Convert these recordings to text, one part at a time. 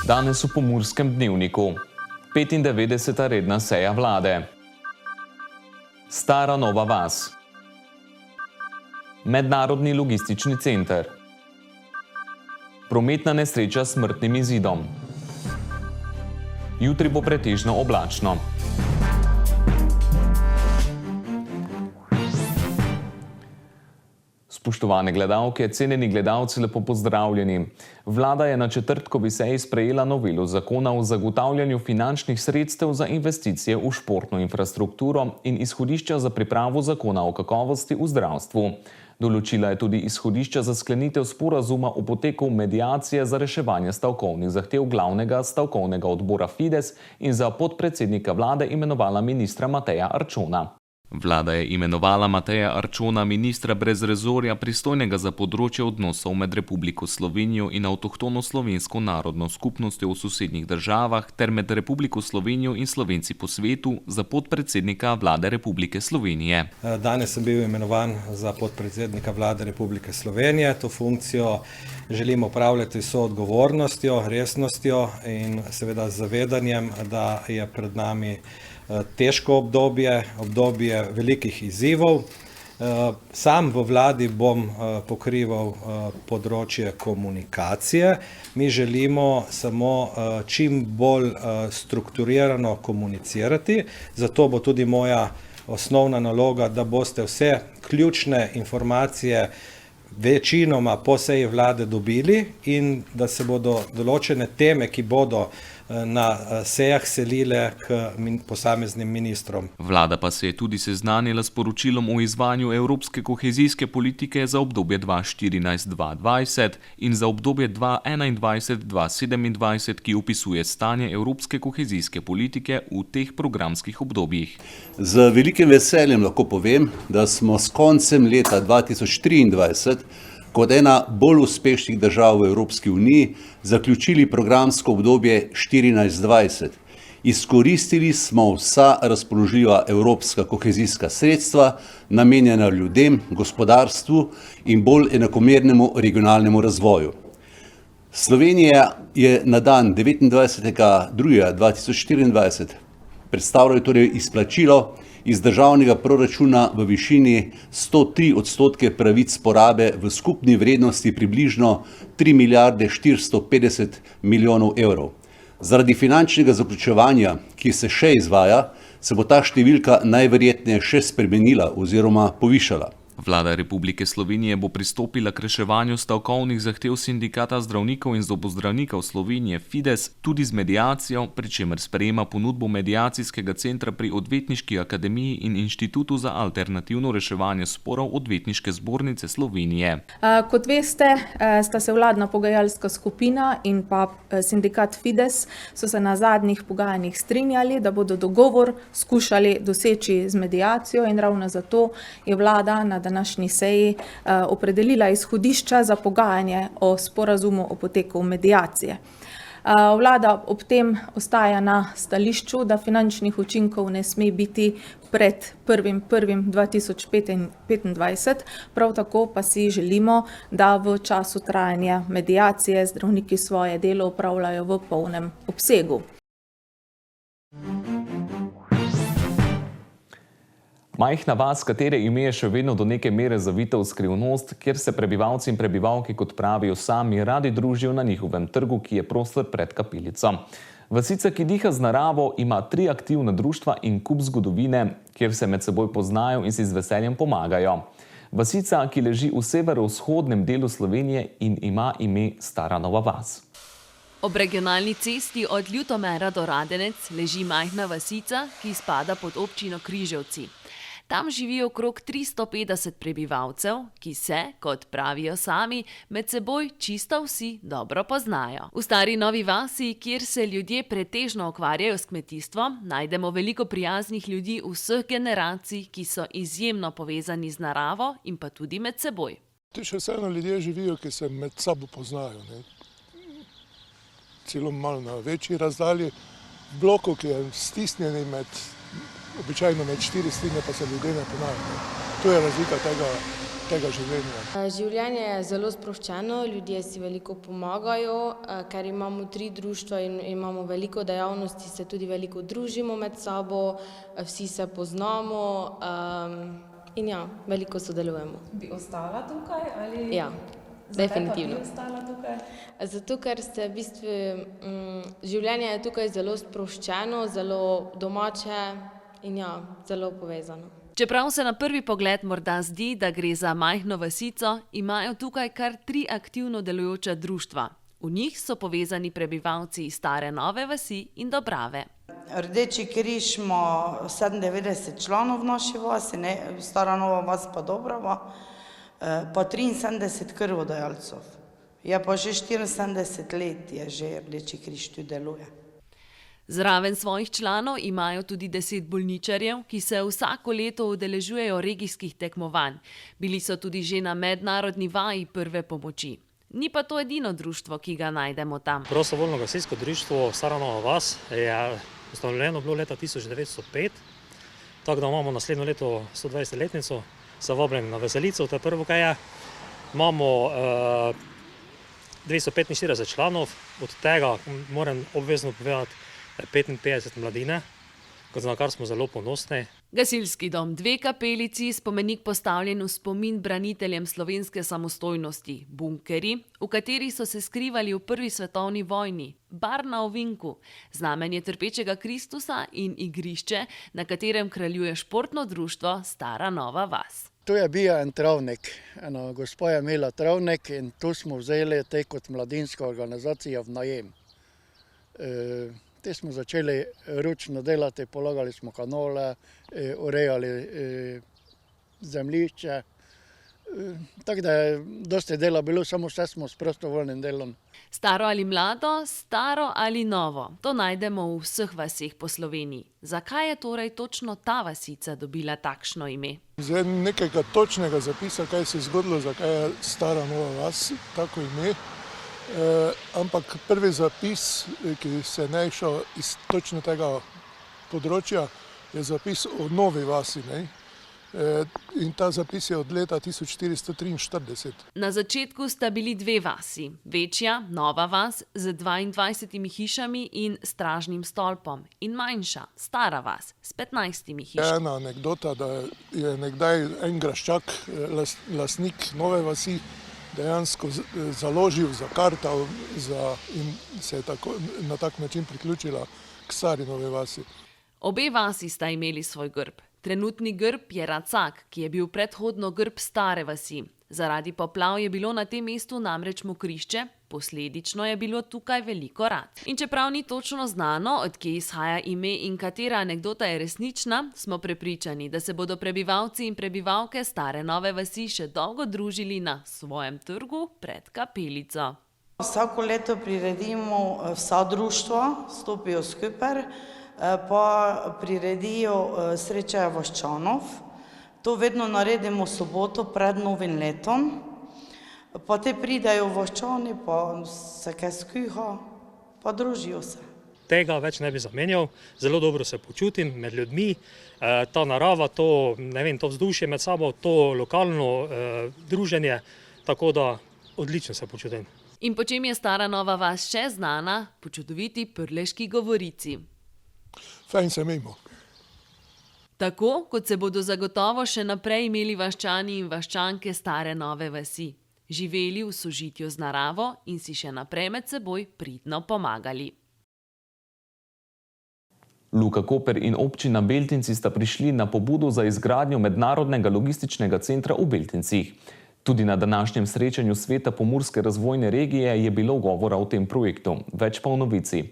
Danes v Pomurskem dnevniku. 95. redna seja vlade. Stara Nova vas. Mednarodni logistični center. Prometna nesreča s smrtnim izidom. Jutri bo pretežno oblačno. Spoštovane gledalke, cenjeni gledalci, lepo pozdravljeni. Vlada je na četrtkovi seji sprejela novelo zakona o zagotavljanju finančnih sredstev za investicije v športno infrastrukturo in izhodišča za pripravo zakona o kakovosti v zdravstvu. Določila je tudi izhodišča za sklenitev sporazuma o poteku mediacije za reševanje stavkovnih zahtev glavnega stavkovnega odbora Fides in za podpredsednika vlade imenovala ministra Mateja Arčona. Vlada je imenovala Mateja Arčona, ministra brez rezorja, pristojnega za področje odnosov med Republiko Slovenijo in avtohtono slovensko narodno skupnostjo v sosednjih državah ter med Republiko Slovenijo in Slovenci po svetu za podpredsednika vlade Republike Slovenije. Danes sem bil imenovan za podpredsednika vlade Republike Slovenije. To funkcijo želim opravljati s odgovornostjo, resnostjo in seveda z zavedanjem, da je pred nami težko obdobje velikih izzivov. Sam v vladi bom pokrival področje komunikacije. Mi želimo samo čim bolj strukturirano komunicirati, zato bo tudi moja osnovna naloga, da boste vse ključne informacije večinoma po seji vlade dobili in da se bodo določene teme, ki bodo na sejah selile k posameznim ministrom. Vlada pa se je tudi seznanila s poročilom o izvajanju evropske kohezijske politike za obdobje 2014-2020 in za obdobje 2021-2027, ki opisuje stanje evropske kohezijske politike v teh programskih obdobjih. Z velikim veseljem lahko povem, da smo s koncem leta 2023 kot ena bolj uspešnih držav v Evropski uniji zaključili programsko obdobje 2014-2020. Izkoristili smo vsa razpoložljiva evropska kohezijska sredstva, namenjena ljudem, gospodarstvu in bolj enakomernemu regionalnemu razvoju. Slovenija je na dan 29.2.2024 predstavljala torej izplačilo iz državnega proračuna v višini 103% pravic porabe v skupni vrednosti približno 3 milijarde 450 milijonov evrov. Zaradi finančnega zaključevanja, ki se še izvaja, se bo ta številka najverjetneje še spremenila oziroma povišala. Vlada Republike Slovenije bo pristopila k reševanju stavkovnih zahtev sindikata zdravnikov in zobozdravnikov Slovenije Fides tudi z mediacijo, pri čemer sprejema ponudbo mediacijskega centra pri Odvetniški akademiji in Inštitutu za alternativno reševanje sporov Odvetniške zbornice Slovenije. Kot veste, sta se vladna pogajalska skupina in pa sindikat Fides so se na zadnjih pogajanjih strinjali, da bodo dogovor skušali doseči z mediacijo in ravno zato je vlada na današnji seji opredelila izhodišča za pogajanje o sporazumu o poteku mediacije. Vlada ob tem ostaja na stališču, da finančnih učinkov ne sme biti pred 1.1.2025, prav tako pa si želimo, da v času trajanja mediacije zdravniki svoje delo opravljajo v polnem obsegu. Majhna vas, katere ime je še vedno do neke mere zavita v skrivnost, kjer se prebivalci in prebivalke, kot pravijo sami, radi družijo na njihovem trgu, ki je prostor pred kapelico. Vasica, ki diha z naravo, ima 3 aktivna društva in kup zgodovine, kjer se med seboj poznajo in si z veseljem pomagajo. Vasica, ki leži v severovzhodnem delu Slovenije in ima ime Stara Nova vas. Ob regionalni cesti od Ljutomera do Radenec leži majhna vasica, ki spada pod občino Križevci. Tam živi okrog 350 prebivalcev, ki se, kot pravijo sami, med seboj čisto vsi dobro poznajo. V Stari Novi vasi, kjer se ljudje pretežno ukvarjajo s kmetijstvom, najdemo veliko prijaznih ljudi vseh generacij, ki so izjemno povezani z naravo in pa tudi med seboj. Tu še vseeno ljudje živijo, ki se med sabo poznajo. Celo malo na večji razdalji. V bloku, ki je stisnjeni običajno med 4 stine, pa se ljudje ne poznajo. To je razlika tega tega življenja. Življenje je zelo sproščeno, ljudje si veliko pomagajo, ker imamo 3 društva in imamo veliko dejavnosti, se tudi veliko družimo med sabo, vsi se poznamo in ja, veliko sodelujemo. Bi ostala tukaj ali? Ja, definitivno. Zakaj pa bi ostala tukaj? Zato, ker se v bistvu življenje je tukaj zelo sproščeno, zelo domače in ja, zelo povezano. Čeprav se na prvi pogled morda zdi, da gre za majhno vasico, imajo tukaj kar 3 aktivno delujoča društva. V njih so povezani prebivalci iz Stare Nove vasi in Dobrave. Rdeči križ ima 97 članov v naši vasi, Stara Nova vas pa Dobrava, pa 73 krvodajalcev. Je pa že 74 let, je že Rdeči križ tu deluje. Zraven svojih članov imajo tudi 10 bolničarjev, ki se vsako leto udeležujejo regijskih tekmovanj. Bili so tudi že na mednarodni vaji prve pomoči. Ni pa to edino društvo, ki ga najdemo tam. Prostovoljno gasilsko društvo Stara Nova vas je ustanovljeno bilo leta 1905, tako da imamo naslednjo leto 120-letnico, se vabljeni na veselico, to je prvo, kaj je. Imamo 245 članov, od tega moram obvezno povedati 55 mladine, na kar smo zelo ponosni. Gasilski dom Dve kapelici, spomenik postavljen v spomin braniteljem slovenske samostojnosti, bunkeri, v kateri so se skrivali v Prvi svetovni vojni, bar na ovinku, znamenje trpečega Kristusa in igrišče, na katerem kraljuje športno društvo Stara Nova vas. Tu je bil en travnik, ena gospa je imela travnik in tu smo vzeli te kot mladinska organizacija v najem. Te smo začeli ručno delati, polagali smo kanole, urejali zemljišče. Tako da je dosti dela bilo, samo vse smo s prostovoljnim delom. Staro ali mlado, staro ali novo, to najdemo v vseh vaseh po Sloveniji. Zakaj je torej točno ta vasica dobila takšno ime? Zdaj nekega točnega zapisa, kaj se je zgodilo, zakaj je Stara Nova vas tako ime. Ampak prvi zapis, ki se je našel iz točno tega področja, je zapis o Novi vasi. In ta zapis je od leta 1443. Na začetku sta bili 2 vasi, večja, Nova vas, z 22 hišami in stražnim stolpom, in manjša, Stara vas, s 15 hišami. Ena anekdota, da je nekdaj en graščak, lastnik Nove vasi, dejansko založil, zakartal in se je na tak način priključila k Stari Novi vasi. Obe vasi sta imeli svoj grb. Trenutni grb je racak, ki je bil predhodno grb Stare vasi. Zaradi poplav je bilo na tem mestu namreč mokrišče, posledično je bilo tukaj veliko rat. In čeprav ni točno znano, od kje izhaja ime in katera anekdota je resnična, smo prepričani, da se bodo prebivalci in prebivalke Stare Nove vasi še dolgo družili na svojem trgu pred kapelico. Vsako leto priredimo vsa društva, stopijo skupaj, pa priredijo srečaje vaščanov. To vedno naredimo soboto pred novim letom, pa te pridajo vaščani, pa se kaj skuha, pa družijo se. Tega več ne bi zamenjal, zelo dobro se počutim med ljudmi, ta narava, to vzdušje med sabo, to lokalno druženje, tako da odlično se počutim. In po čem je Stara Nova vas še znana? Po čudoviti Prleški govorici. Fajn se imamo. Tako, kot se bodo zagotovo še naprej imeli vaščani in vaščanke Stare Nove vasi. Živeli v sožitju z naravo in si še naprej med seboj pridno pomagali. Luka Koper in občina Beltinci sta prišli na pobudo za izgradnjo mednarodnega logističnega centra v Beltincih. Tudi na današnjem srečanju Sveta Pomurske razvojne regije je bilo govora o tem projektu. Več pa v novici.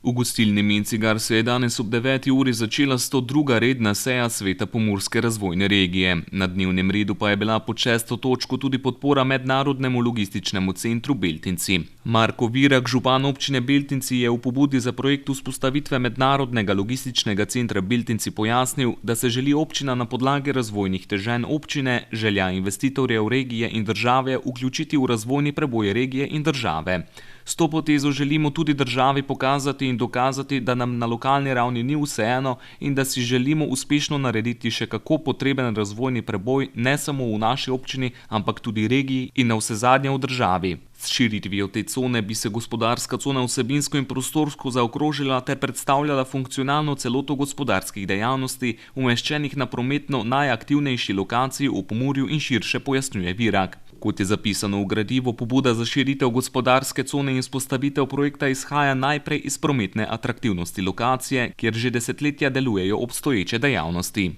V gostilni Mencigar se je danes ob 9. uri začela 102. redna seja Sveta Pomurske razvojne regije. Na dnevnem redu pa je bila pod 6. točko tudi podpora mednarodnemu logističnemu centru Beltinci. Marko Virak, župan občine Beltinci, je v pobudi za projekt vzpostavitve mednarodnega logističnega centra Beltinci pojasnil, da se želi občina na podlagi razvojnih teženj občine, želja investitorjev regije in države vključiti v razvojni preboj regije in države. S to potezo želimo tudi državi pokazati in dokazati, da nam na lokalni ravni ni vseeno in da si želimo uspešno narediti še kako potreben razvojni preboj ne samo v naši občini, ampak tudi regiji in navsezadnje v državi. S širitvijo te cone bi se gospodarska cona vsebinsko in prostorsko zaokrožila ter predstavljala funkcionalno celoto gospodarskih dejavnosti, umeščenih na prometno najaktivnejši lokaciji v Pomurju in širše, pojasnjuje Virak. Kot je zapisano v gradivu, pobuda za širitev gospodarske cone in vzpostavitev projekta izhaja najprej iz prometne atraktivnosti lokacije, kjer že desetletja delujejo obstoječe dejavnosti.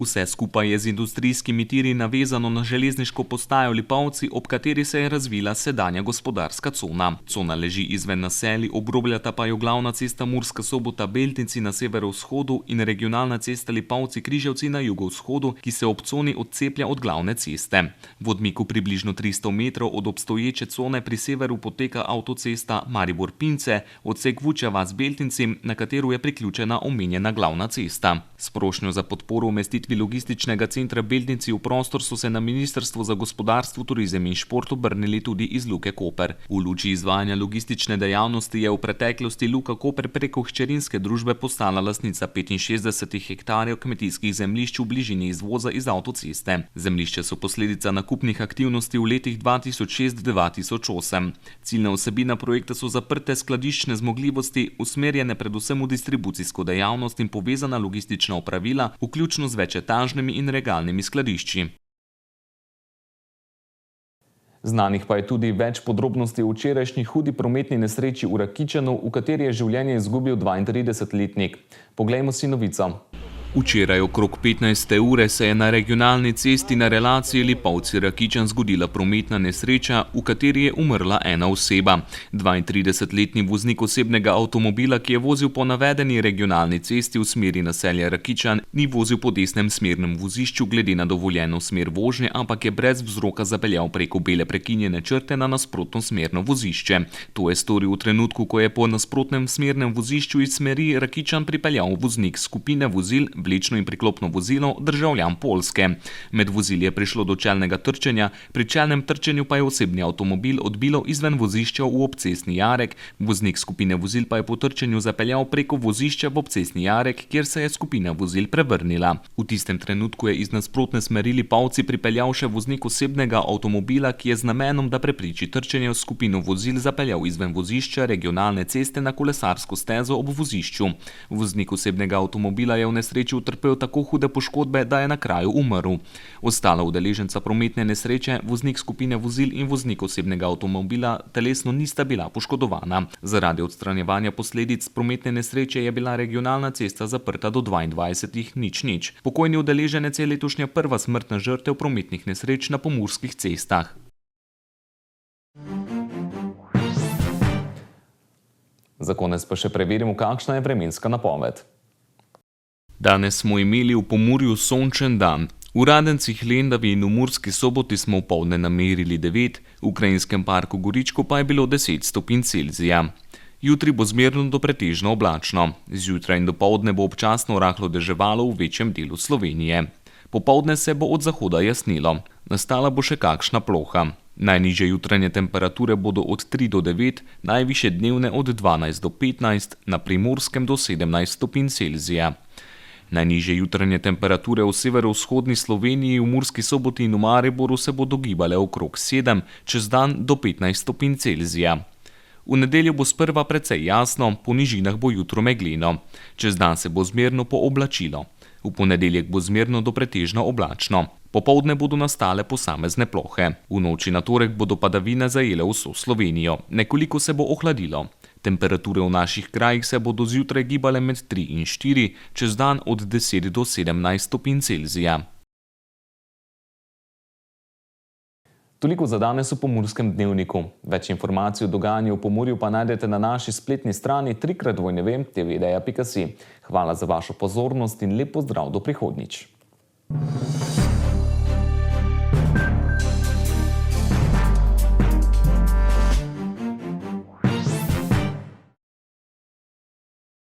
Vse skupaj je z industrijskimi tiri navezano na železniško postajo Lipovci, ob kateri se je razvila sedanja gospodarska cona. Cona leži izven naselij, obrobljata pa jo glavna cesta Murska Sobota-Beltinci na severovzhodu in regionalna cesta Lipovci-Križevci na jugovzhodu, ki se ob coni odceplja od glavne ceste. V odmiku približno 300 metrov od obstoječe cone pri severu poteka avtocesta Maribor-Pince, odsek Vučja-Vas-Beltinci, na katero je priključena omenjena glavna cesta. S prošnjo za podporo umestitvi logističnega centra Beltinci v prostor so se na Ministrstvo za gospodarstvo, turizem in šport obrnili tudi iz Luke Koper. V luči izvajanja logistične dejavnosti je v preteklosti Luka Koper preko hčerinske družbe postala lastnica 65 hektarjev kmetijskih zemljišč v bližini izvoza iz avtoceste. Zemljišče so posledica nakupnih aktivnosti v letih 2006-2008. Ciljna vsebina projekta so zaprte skladiščne zmogljivosti, usmerjene predvsem v distribucijsko dejavnost in povezana logistična opravila, vključno z večetažnimi in regalnimi skladišči. Znanih pa je tudi več podrobnosti o včerajšnji hudi prometni nesreči v Rakičanu, v kateri je življenje izgubil 32-letnik. Poglejmo si novico. Včeraj okrog 15. ure se je na regionalni cesti na relaciji Lipovci-Rakičan zgodila prometna nesreča, v kateri je umrla ena oseba. 32-letni voznik osebnega avtomobila, ki je vozil po navedeni regionalni cesti v smeri naselja Rakičan, ni vozil po desnem smernem vozišču glede na dovoljeno smer vožnje, ampak je brez vzroka zapeljal preko bele prekinjene črte na nasprotno smerno vozišče. To je storil v trenutku, ko je po nasprotnem smernem vozišču iz smeri Rakičan pripeljal voznik skupine vozil, vlečno in priklopno vozilo, državljan Poljske. Med vozili je prišlo do čelnega trčenja, pri čelnem trčenju pa je osebni avtomobil odbilo izven vozišča v obcestni jarek, voznik skupine vozil pa je po trčenju zapeljal preko vozišča v obcestni jarek, kjer se je skupina vozil prevrnila. V tistem trenutku je iz nasprotne smeri Lipovci pripeljal še voznik osebnega avtomobila, ki je z namenom, da prepriči trčenje v skupino vozil, zapeljal izven vozišča regionalne ceste na kolesarsko stezo ob vozišču. Voznik osebnega avtomobila je v nesreči utrpel tako hude poškodbe, da je na kraju umrl. Ostala udeleženca prometne nesreče, voznik skupine vozil in voznik osebnega avtomobila, telesno nista bila poškodovana. Zaradi odstranjevanja posledic prometne nesreče je bila regionalna cesta zaprta do 22:00. Pokojni udeleženec je letošnja prva smrtna žrtev prometnih nesreč na pomurskih cestah. Za konec pa še preverimo, kakšna je vremenska napoved. Danes smo imeli v Pomurju sončen dan. V Radencih, Lendavi in v Murski Soboti smo opoldne namerili 9, v Krajinskem parku Goričko pa je bilo 10 stopinj Celzija. Jutri bo zmerno do pretežno oblačno. Zjutraj in dopoldne bo občasno rahlo deževalo v večjem delu Slovenije. Popoldne se bo od zahoda jasnilo. Nastala bo še kakšna ploha. Najnižje jutranje temperature bodo od 3 do 9, najvišje dnevne od 12 do 15, na Primorskem do 17 stopinj Celzija. Najnižje jutranje temperature v severovzhodni Sloveniji, v Murski Soboti in v Mariboru se bodo gibale okrog 7, čez dan do 15 stopinj Celzija. V nedeljo bo sprva precej jasno, po nižinah bo jutro megleno. Čez dan se bo zmerno pooblačilo. V ponedeljek bo zmerno do pretežno oblačno. Popoldne bodo nastale posamezne plohe. V noči na torek bodo padavine zajele vso Slovenijo. Nekoliko se bo ohladilo. Temperature v naših krajih se bodo zjutraj gibale med 3 in 4, čez dan od 10 do 17 stopinj Celzija. Toliko za danes v Pomurskem dnevniku. Več informacij o dogajanju v Pomurju pa najdete na naši spletni strani www.tvdeja.si. Hvala za vašo pozornost in lep pozdrav do prihodnjič.